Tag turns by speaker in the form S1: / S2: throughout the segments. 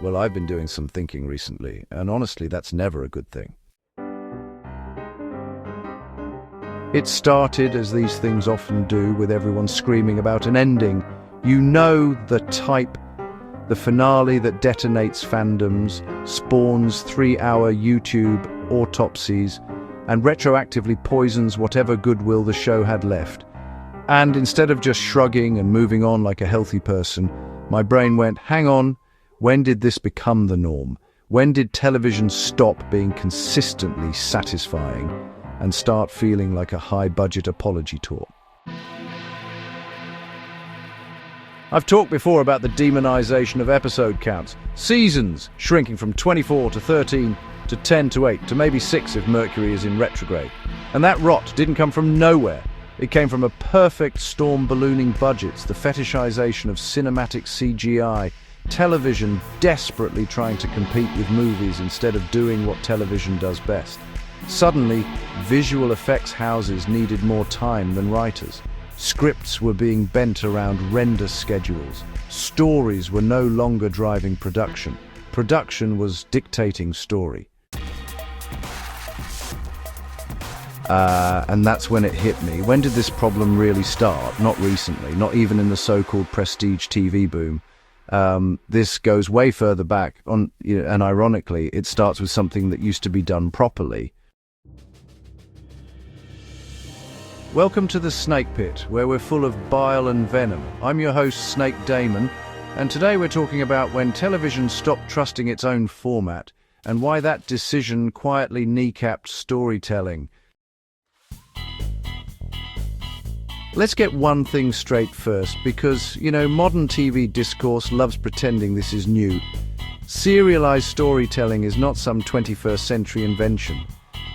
S1: Well, I've been doing some thinking recently, and honestly, that's never a good thing. It started, as these things often do, with everyone screaming about an ending. You know the type, the finale that detonates fandoms, spawns 3-hour YouTube autopsies, and retroactively poisons whatever goodwill the show had left. And instead of just shrugging and moving on like a healthy person, my brain went, hang on, when did this become the norm? When did television stop being consistently satisfying and start feeling like a high-budget apology tour? I've talked before about the demonization of episode counts. Seasons shrinking from 24 to 13 to 10 to 8 to maybe 6 if Mercury is in retrograde. And that rot didn't come from nowhere. It came from a perfect storm ballooning budgets, the fetishization of cinematic CGI, television desperately trying to compete with movies instead of doing what television does best. Suddenly, visual effects houses needed more time than writers. Scripts were being bent around render schedules. Stories were no longer driving production. Production was dictating story. And that's when it hit me. When did this problem really start? Not recently, not even in the so-called prestige TV boom. This goes way further back, and ironically, it starts with something that used to be done properly. Welcome to the Snake Pit, where we're full of bile and venom. I'm your host, Snake Damon, and today we're talking about when television stopped trusting its own format, and why that decision quietly kneecapped storytelling. Let's get one thing straight first, because, modern TV discourse loves pretending this is new. Serialized storytelling is not some 21st century invention.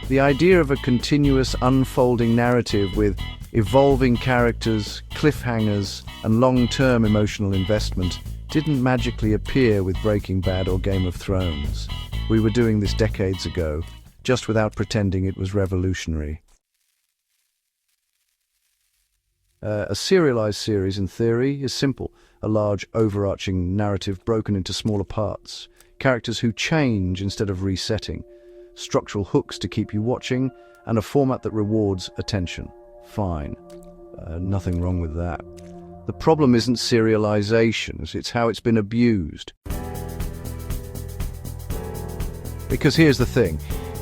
S1: The idea of a continuous unfolding narrative with evolving characters, cliffhangers, and long-term emotional investment didn't magically appear with Breaking Bad or Game of Thrones. We were doing this decades ago, just without pretending it was revolutionary. A serialized series, in theory, is simple. A large, overarching narrative broken into smaller parts. Characters who change instead of resetting. Structural hooks to keep you watching, and a format that rewards attention. Fine. Nothing wrong with that. The problem isn't serialization, it's how it's been abused. Because here's the thing.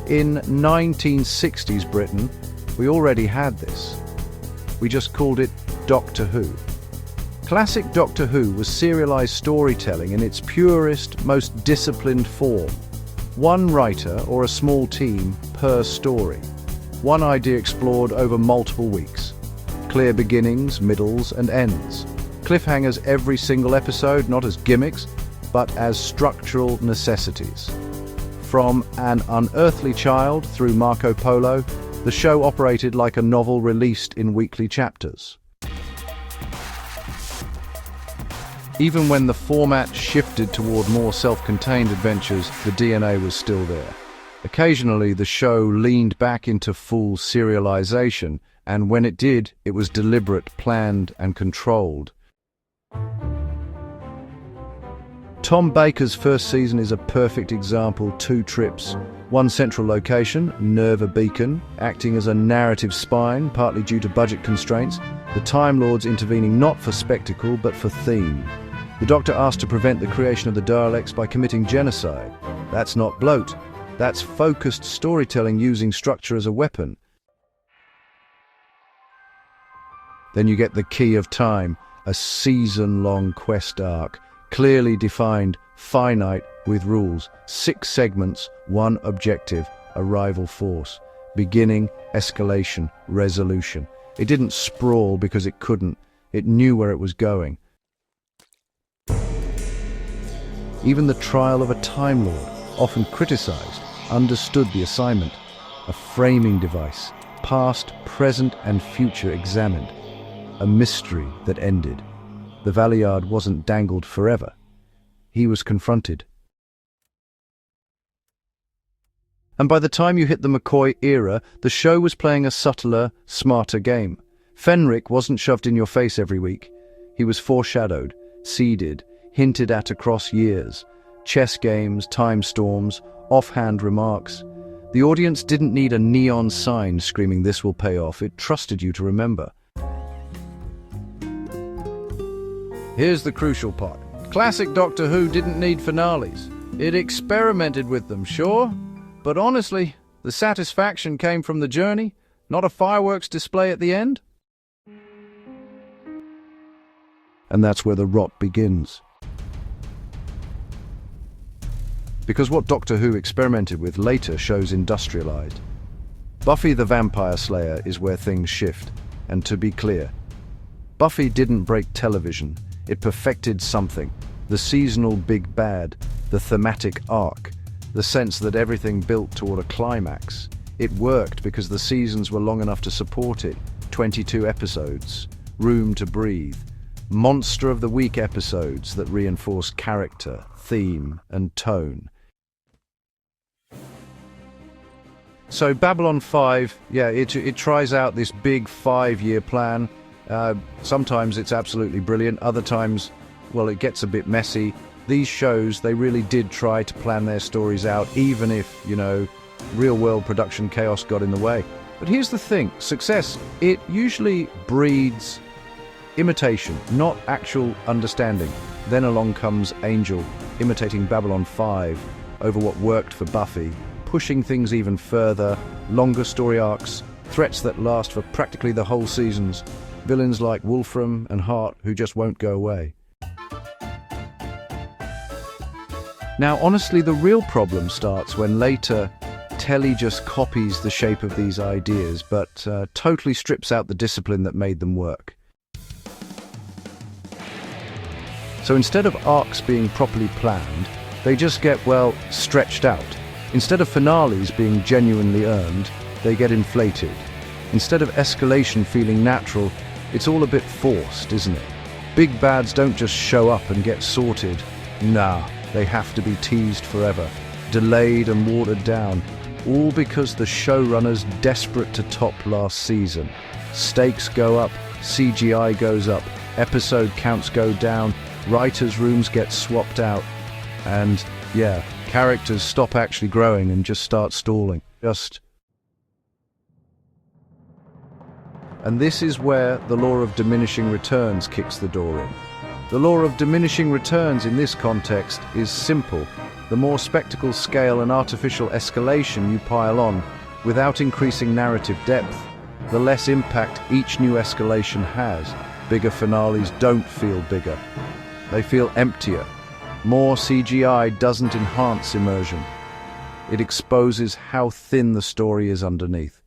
S1: In 1960s Britain, we already had this. We just called it Doctor Who. Classic Doctor Who was serialized storytelling in its purest, most disciplined form. One writer or a small team per story. One idea explored over multiple weeks. Clear beginnings, middles, and ends. Cliffhangers every single episode, not as gimmicks, but as structural necessities. From An Unearthly Child through Marco Polo, the show operated like a novel released in weekly chapters. Even when the format shifted toward more self-contained adventures, the DNA was still there. Occasionally, the show leaned back into full serialization, and when it did, it was deliberate, planned, and controlled. Tom Baker's first season is a perfect example. 2 trips. One central location, Nerva Beacon, acting as a narrative spine, partly due to budget constraints, the Time Lords intervening not for spectacle, but for theme. The Doctor asked to prevent the creation of the Daleks by committing genocide. That's not bloat. That's focused storytelling using structure as a weapon. Then you get the Key of Time, a season-long quest arc, clearly defined, finite, with rules. 6 segments, 1 objective, arrival force. Beginning, escalation, resolution. It didn't sprawl because it couldn't. It knew where it was going. Even the trial of a Time Lord, often criticized, understood the assignment. A framing device, past, present, and future examined. A mystery that ended. The Valeyard wasn't dangled forever. He was confronted. And by the time you hit the McCoy Era, the show was playing a subtler, smarter game. Fenric wasn't shoved in your face every week. He was foreshadowed, seeded, hinted at across years. Chess games, time storms, offhand remarks. The audience didn't need a neon sign screaming "this will pay off." It trusted you to remember. Here's the crucial part. Classic Doctor Who didn't need finales. It experimented with them, sure, but honestly, the satisfaction came from the journey, not a fireworks display at the end. And that's where the rot begins. Because what Doctor Who experimented with later shows industrialized. Buffy the Vampire Slayer is where things shift. And to be clear, Buffy didn't break television. It perfected something. The seasonal big bad, the thematic arc, the sense that everything built toward a climax. It worked because the seasons were long enough to support it. 22 episodes, room to breathe. Monster of the Week episodes that reinforce character, theme, and tone. So Babylon 5, it tries out this big 5-year plan. Sometimes it's absolutely brilliant. Other times, well, it gets a bit messy. These shows, they really did try to plan their stories out, even if, real-world production chaos got in the way. But here's the thing. Success, it usually breeds imitation, not actual understanding. Then along comes Angel, imitating Babylon 5 over what worked for Buffy, pushing things even further, longer story arcs, threats that last for practically the whole seasons, villains like Wolfram and Hart who just won't go away. Now, honestly, the real problem starts when later telly just copies the shape of these ideas, but totally strips out the discipline that made them work. So instead of arcs being properly planned, they just get, stretched out. Instead of finales being genuinely earned, they get inflated. Instead of escalation feeling natural, it's all a bit forced, isn't it? Big bads don't just show up and get sorted. Nah, they have to be teased forever, delayed and watered down, all because the showrunner's desperate to top last season. Stakes go up, CGI goes up, episode counts go down, writers' rooms get swapped out, and characters stop actually growing and just start stalling. And this is where the law of diminishing returns kicks the door in. The law of diminishing returns in this context is simple. The more spectacle scale and artificial escalation you pile on, without increasing narrative depth, the less impact each new escalation has. Bigger finales don't feel bigger. They feel emptier. More CGI doesn't enhance immersion. It exposes how thin the story is underneath.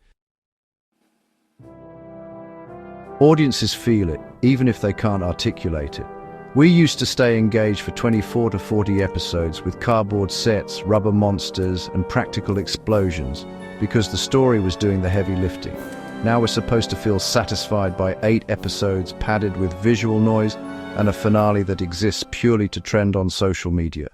S1: Audiences feel it, even if they can't articulate it. We used to stay engaged for 24 to 40 episodes with cardboard sets, rubber monsters, and practical explosions, because the story was doing the heavy lifting. Now we're supposed to feel satisfied by 8 episodes padded with visual noise and a finale that exists purely to trend on social media.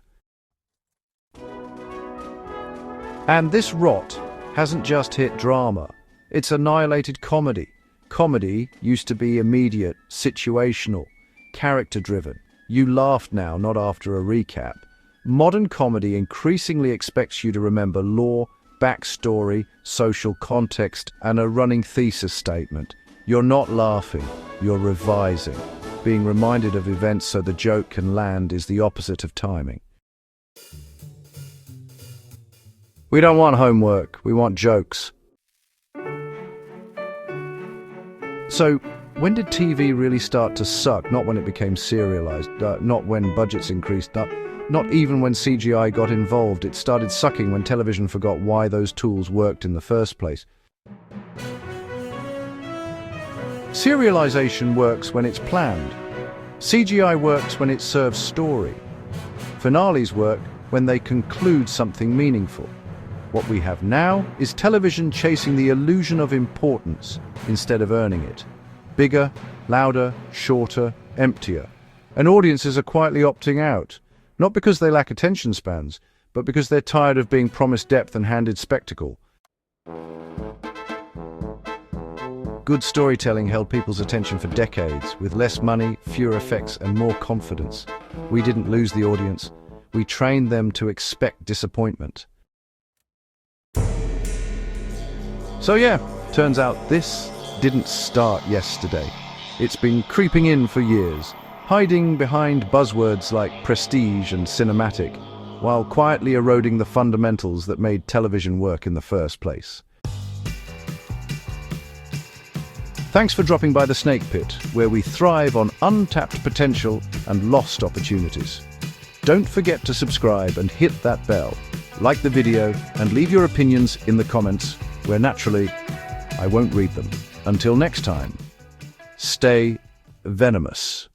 S1: And this rot hasn't just hit drama, it's annihilated comedy. Comedy used to be immediate, situational, character-driven. You laughed now, not after a recap. Modern comedy increasingly expects you to remember lore, backstory, social context, and a running thesis statement. You're not laughing, you're revising. Being reminded of events so the joke can land is the opposite of timing. We don't want homework, we want jokes. So, when did TV really start to suck? Not when it became serialized, not when budgets increased, not even when CGI got involved. It started sucking when television forgot why those tools worked in the first place. Serialization works when it's planned. CGI works when it serves story. Finales work when they conclude something meaningful. What we have now is television chasing the illusion of importance instead of earning it. Bigger, louder, shorter, emptier. And audiences are quietly opting out, not because they lack attention spans, but because they're tired of being promised depth and handed spectacle. Good storytelling held people's attention for decades, with less money, fewer effects, and more confidence. We didn't lose the audience. we trained them to expect disappointment. So yeah, turns out this didn't start yesterday. It's been creeping in for years, hiding behind buzzwords like prestige and cinematic, while quietly eroding the fundamentals that made television work in the first place. Thanks for dropping by the Snake Pit, where we thrive on untapped potential and lost opportunities. Don't forget to subscribe and hit that bell. Like the video and leave your opinions in the comments, where naturally, I won't read them. Until next time, stay venomous.